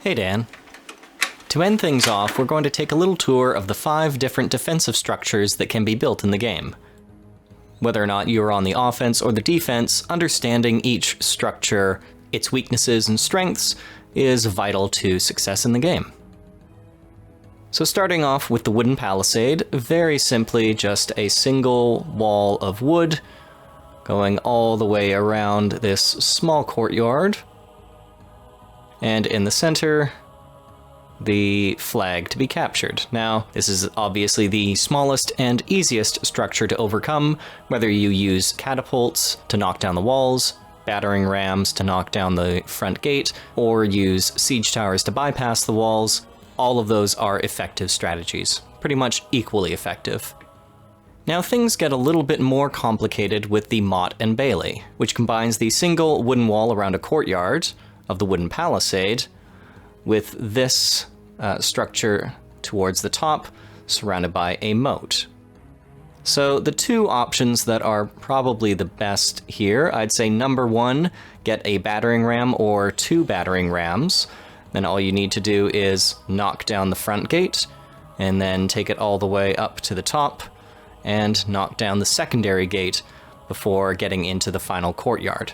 Hey Dan. To end things off, we're going to take a little tour of the 5 different defensive structures that can be built in the game. Whether or not you're on the offense or the defense, understanding each structure, its weaknesses and strengths, is vital to success in the game. So starting off with the wooden palisade, very simply just a single wall of wood going all the way around this small courtyard. And in the center, the flag to be captured. Now, this is obviously the smallest and easiest structure to overcome, whether you use catapults to knock down the walls, battering rams to knock down the front gate, or use siege towers to bypass the walls. All of those are effective strategies, pretty much equally effective. Now things get a little bit more complicated with the motte and bailey, which combines the single wooden wall around a courtyard of the wooden palisade with this structure towards the top, surrounded by a moat. So the 2 options that are probably the best here, I'd say number 1, get a battering ram or 2 battering rams. Then all you need to do is knock down the front gate, and then take it all the way up to the top, and knock down the secondary gate before getting into the final courtyard.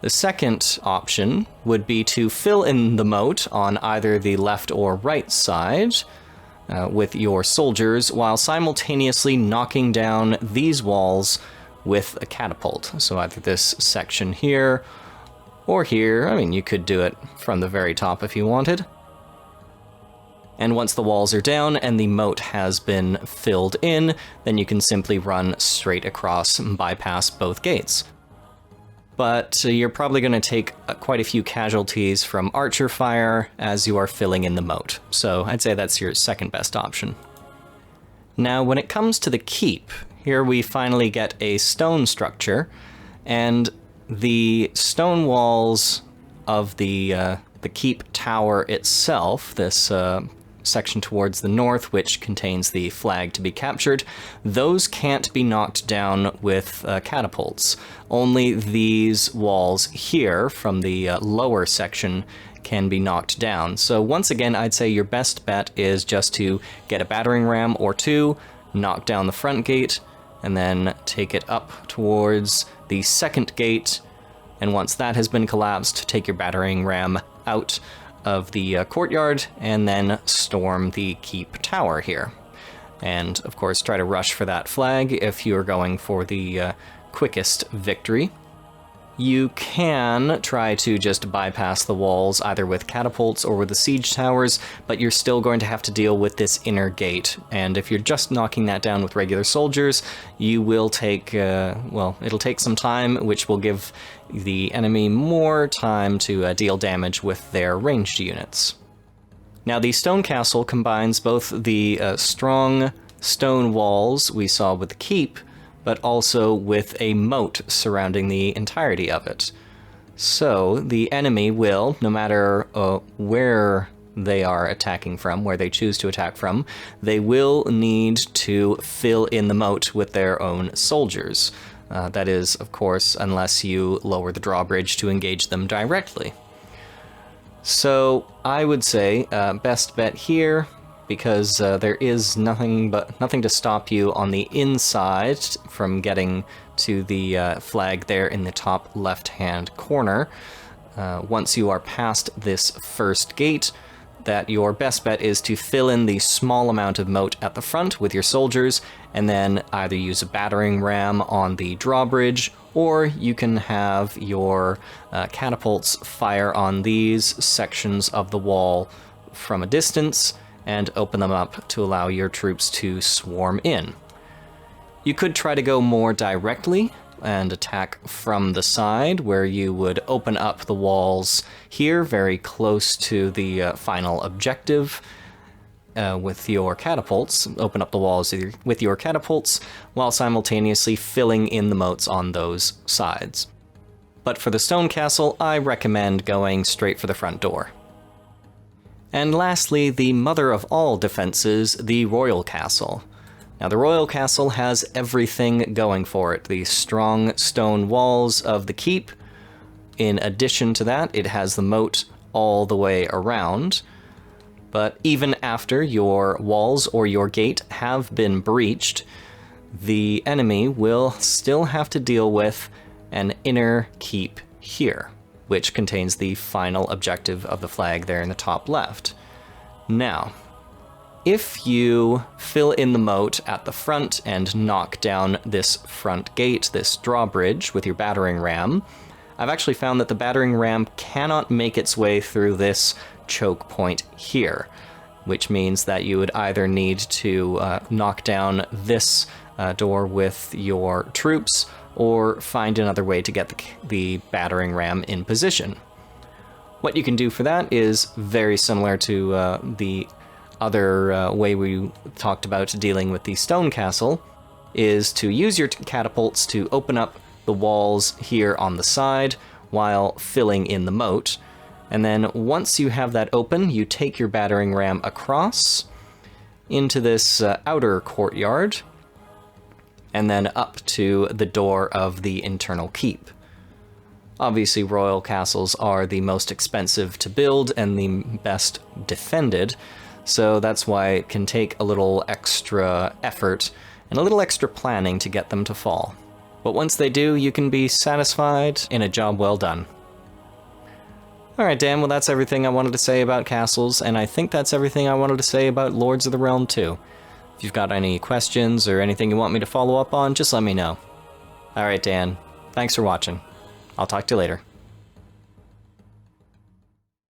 The second option would be to fill in the moat on either the left or right side with your soldiers, while simultaneously knocking down these walls with a catapult. So either this section here or here. I mean, you could do it from the very top if you wanted. And once the walls are down and the moat has been filled in, then you can simply run straight across and bypass both gates. But you're probably going to take quite a few casualties from archer fire as you are filling in the moat. So I'd say that's your second best option. Now, when it comes to the keep, here we finally get a stone structure, and the stone walls of the keep tower itself, this section towards the north, which contains the flag to be captured, those can't be knocked down with catapults. Only these walls here from the lower section can be knocked down. So once again, I'd say your best bet is just to get a battering ram or 2, knock down the front gate, and then take it up towards the second gate. And once that has been collapsed, take your battering ram out of the courtyard, and then storm the keep tower here. And of course try to rush for that flag if you're going for the quickest victory. You can try to just bypass the walls either with catapults or with the siege towers, but you're still going to have to deal with this inner gate. And if you're just knocking that down with regular soldiers, you will take, well, it'll take some time, which will give the enemy more time to deal damage with their ranged units. Now, the stone castle combines both the strong stone walls we saw with the keep, but also with a moat surrounding the entirety of it. So the enemy will, no matter where they are attacking from, where they choose to attack from, they will need to fill in the moat with their own soldiers. That is, of course, unless you lower the drawbridge to engage them directly. So I would say best bet here, because there is nothing to stop you on the inside from getting to the flag there in the top left-hand corner. Once you are past this first gate, that your best bet is to fill in the small amount of moat at the front with your soldiers, and then either use a battering ram on the drawbridge, or you can have your catapults fire on these sections of the wall from a distance, and open them up to allow your troops to swarm in. You could try to go more directly and attack from the side, where you would open up the walls here, very close to the final objective, with your catapults. Open up the walls with your catapults, while simultaneously filling in the moats on those sides. But for the stone castle, I recommend going straight for the front door. And lastly, the mother of all defenses, the royal castle. Now, the royal castle has everything going for it. The strong stone walls of the keep. In addition to that, it has the moat all the way around. But even after your walls or your gate have been breached, the enemy will still have to deal with an inner keep here, which contains the final objective of the flag there in the top left. Now, if you fill in the moat at the front and knock down this front gate, this drawbridge, with your battering ram, I've actually found that the battering ram cannot make its way through this choke point here, which means that you would either need to knock down this door with your troops, or find another way to get the battering ram in position. What you can do for that is very similar to the other way we talked about dealing with the stone castle, is to use your catapults to open up the walls here on the side while filling in the moat. And then once you have that open, you take your battering ram across into this outer courtyard, and then up to the door of the internal keep. Obviously, royal castles are the most expensive to build and the best defended, so that's why it can take a little extra effort and a little extra planning to get them to fall. But once they do, you can be satisfied in a job well done. Alright, Dan, well that's everything I wanted to say about castles, and I think that's everything I wanted to say about Lords of the Realm too. If you've got any questions or anything you want me to follow up on, just let me know. Alright, Dan, thanks for watching. I'll talk to you later.